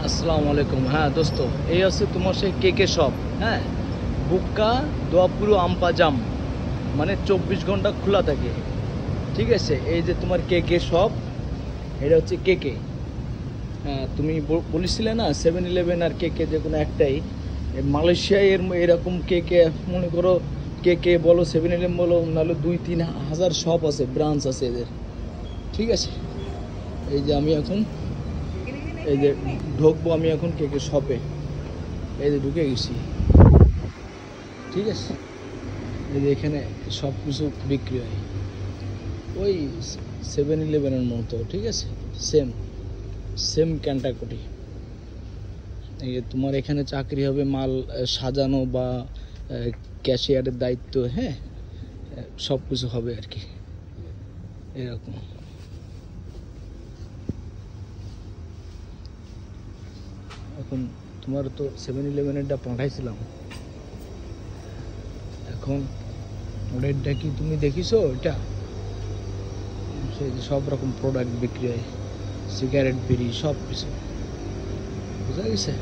আসসালামু আলাইকুম। হ্যাঁ দোস্ত, এই আছে তোমার সেই কেকে শপ। হ্যাঁ, বুক্কা দোয়াপুরু আমপাজাম, মানে 24 ঘন্টা খোলা থাকে। ঠিক আছে, এই যে তোমার কেকে শপ, এটা হচ্ছে কেকে। হ্যাঁ, তুমি বলেছিলে না 7-11 আর কেকে যে কোনো একটাই। মালয়েশিয়ায় এরকম কেকে মনে করো, কেকে বলো 7-11 বলো, নাহলে 2-3 হাজার শপ আছে, ব্রাঞ্চ আছে এদের। ঠিক আছে, এই যে আমি এখন এই যে ঢুকবো, আমি এখন কেকের শপে এই যে ঢুকে গেছি। ঠিক আছে, এই যে এখানে সব কিছু বিক্রি হয় ওই 7-11-এর মতো। ঠিক আছে, সেম সেম ক্যান্টাকুটি। এই যে তোমার এখানে চাকরি হবে মাল সাজানো বা ক্যাশিয়ারের দায়িত্ব। হ্যাঁ, সব কিছু হবে আর কি এরকম। এখন তোমার তো 7-11-এরটা পাঠাইছিলাম, এখন ওটা কি তুমি দেখিছো? এটা সেই যে সব রকম প্রোডাক্ট বিক্রি হয়, সিগারেট, বিড়ি, সব কিছু। বুঝা গেছে?